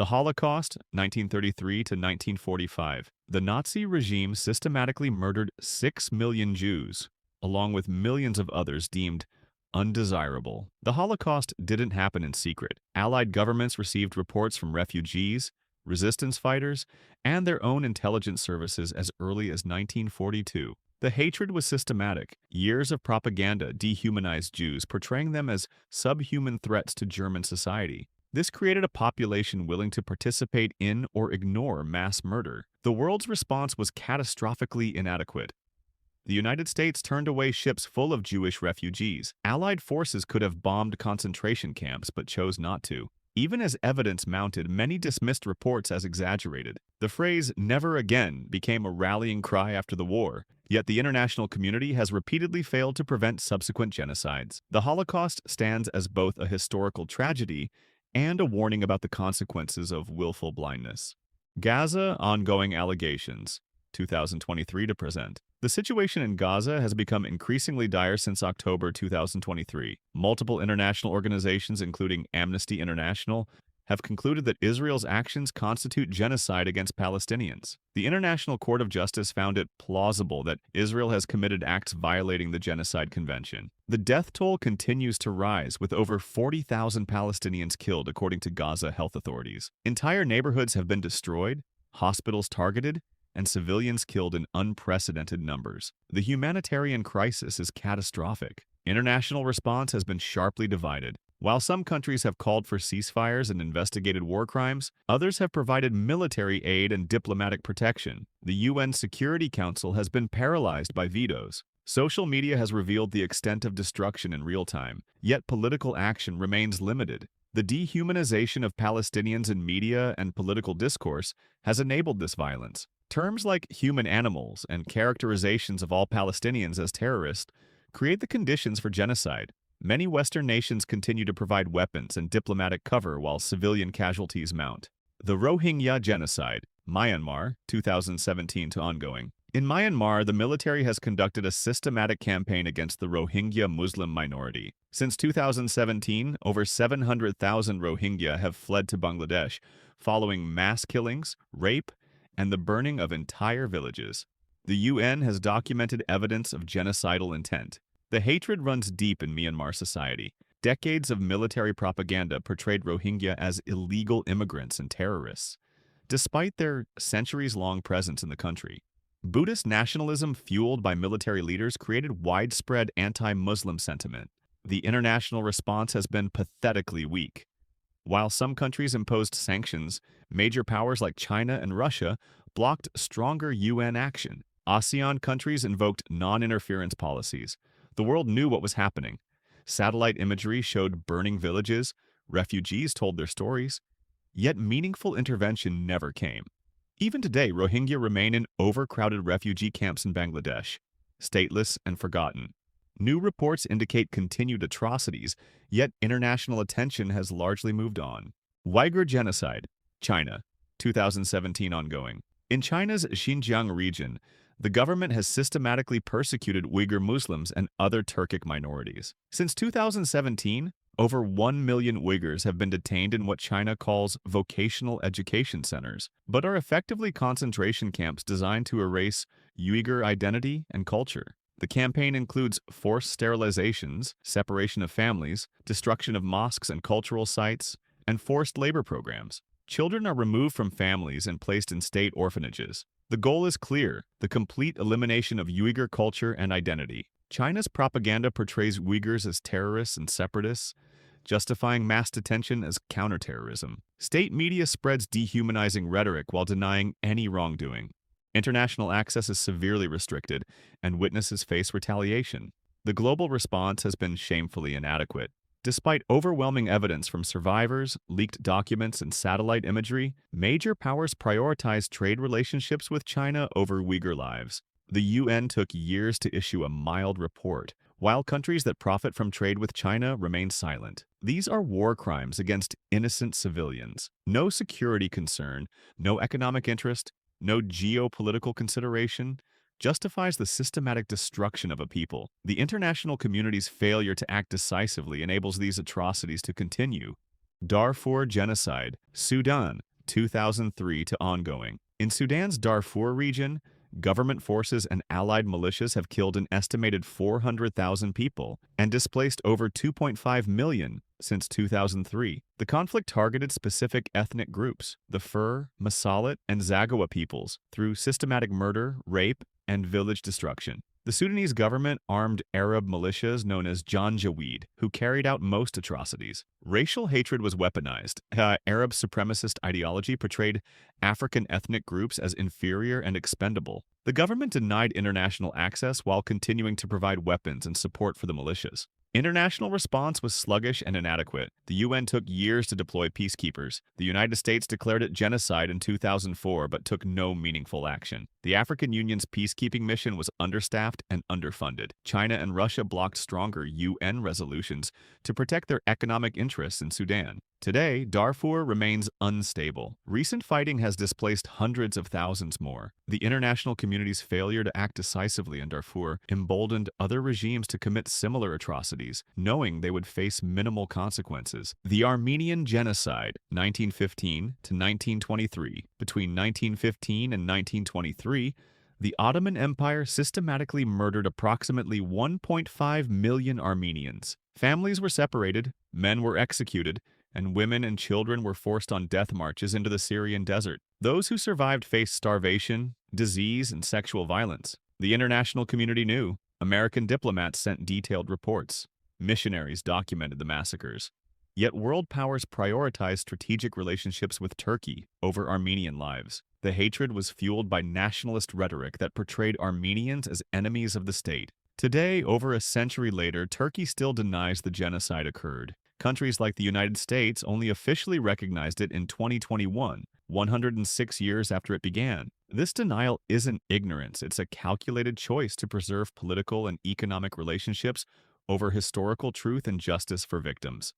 The Holocaust, 1933 to 1945. The Nazi regime systematically murdered 6 million Jews, along with millions of others deemed undesirable. The Holocaust didn't happen in secret. Allied governments received reports from refugees, resistance fighters, and their own intelligence services as early as 1942. The hatred was systematic. Years of propaganda dehumanized Jews, portraying them as subhuman threats to German society. This created a population willing to participate in or ignore mass murder. The world's response was catastrophically inadequate. The United States turned away ships full of Jewish refugees. Allied forces could have bombed concentration camps but chose not to. Even as evidence mounted, many dismissed reports as exaggerated. The phrase "never again" became a rallying cry after the war, yet the international community has repeatedly failed to prevent subsequent genocides. The Holocaust stands as both a historical tragedy and a warning about the consequences of willful blindness. Gaza ongoing allegations, 2023 to present. The situation in Gaza has become increasingly dire since October 2023. Multiple international organizations, including Amnesty International, have concluded that Israel's actions constitute genocide against Palestinians. The International Court of Justice found it plausible that Israel has committed acts violating the Genocide Convention. The death toll continues to rise, with over 40,000 Palestinians killed, according to Gaza health authorities. Entire neighborhoods have been destroyed, hospitals targeted, and civilians killed in unprecedented numbers. The humanitarian crisis is catastrophic. International response has been sharply divided. While some countries have called for ceasefires and investigated war crimes, others have provided military aid and diplomatic protection. The UN Security Council has been paralyzed by vetoes. Social media has revealed the extent of destruction in real time, yet political action remains limited. The dehumanization of Palestinians in media and political discourse has enabled this violence. Terms like human animals and characterizations of all Palestinians as terrorists create the conditions for genocide. Many Western nations continue to provide weapons and diplomatic cover while civilian casualties mount. The Rohingya Genocide, Myanmar, 2017 to ongoing. In Myanmar, the military has conducted a systematic campaign against the Rohingya Muslim minority. Since 2017, over 700,000 Rohingya have fled to Bangladesh, following mass killings, rape, and the burning of entire villages. The UN has documented evidence of genocidal intent. The hatred runs deep in Myanmar society. Decades of military propaganda portrayed Rohingya as illegal immigrants and terrorists, despite their centuries-long presence in the country. Buddhist nationalism fueled by military leaders created widespread anti-Muslim sentiment. The international response has been pathetically weak. While some countries imposed sanctions, major powers like China and Russia blocked stronger UN action. ASEAN countries invoked non-interference policies. The world knew what was happening. Satellite imagery showed burning villages, refugees told their stories, yet meaningful intervention never came. Even today, Rohingya remain in overcrowded refugee camps in Bangladesh, stateless and forgotten. New reports indicate continued atrocities, yet international attention has largely moved on. Uyghur Genocide, China, 2017 ongoing. In China's Xinjiang region, the government has systematically persecuted Uyghur Muslims and other Turkic minorities. Since 2017, over 1 million Uyghurs have been detained in what China calls vocational education centers, but are effectively concentration camps designed to erase Uyghur identity and culture. The campaign includes forced sterilizations, separation of families, destruction of mosques and cultural sites, and forced labor programs. Children are removed from families and placed in state orphanages. The goal is clear: the complete elimination of Uyghur culture and identity. China's propaganda portrays Uyghurs as terrorists and separatists, justifying mass detention as counterterrorism. State media spreads dehumanizing rhetoric while denying any wrongdoing. International access is severely restricted, and witnesses face retaliation. The global response has been shamefully inadequate. Despite overwhelming evidence from survivors, leaked documents, and satellite imagery, major powers prioritize trade relationships with China over Uyghur lives. The UN took years to issue a mild report, while countries that profit from trade with China remain silent. These are war crimes against innocent civilians. No security concern, no economic interest, no geopolitical consideration justifies the systematic destruction of a people. The international community's failure to act decisively enables these atrocities to continue. Darfur Genocide, Sudan, 2003 to ongoing. In Sudan's Darfur region, government forces and allied militias have killed an estimated 400,000 people and displaced over 2.5 million since 2003. The conflict targeted specific ethnic groups, the Fur, Masalit, and Zaghawa peoples, through systematic murder, rape, and village destruction. The Sudanese government armed Arab militias known as Janjaweed, who carried out most atrocities. Racial hatred was weaponized. Arab supremacist ideology portrayed African ethnic groups as inferior and expendable. The government denied international access while continuing to provide weapons and support for the militias. International response was sluggish and inadequate. The UN took years to deploy peacekeepers. The United States declared it genocide in 2004 but took no meaningful action. The African Union's peacekeeping mission was understaffed and underfunded. China and Russia blocked stronger UN resolutions to protect their economic interests in Sudan. Today, Darfur remains unstable. Recent fighting has displaced hundreds of thousands more. The international community's failure to act decisively in Darfur emboldened other regimes to commit similar atrocities, knowing they would face minimal consequences. The Armenian Genocide, 1915 to 1923. Between 1915 and 1923, the Ottoman Empire systematically murdered approximately 1.5 million Armenians. Families were separated, men were executed, and women and children were forced on death marches into the Syrian desert. Those who survived faced starvation, disease, and sexual violence. The international community knew. American diplomats sent detailed reports. Missionaries documented the massacres. Yet world powers prioritized strategic relationships with Turkey over Armenian lives. The hatred was fueled by nationalist rhetoric that portrayed Armenians as enemies of the state. Today, over a century later, Turkey still denies the genocide occurred. Countries like the United States only officially recognized it in 2021, 106 years after it began. This denial isn't ignorance, it's a calculated choice to preserve political and economic relationships over historical truth and justice for victims.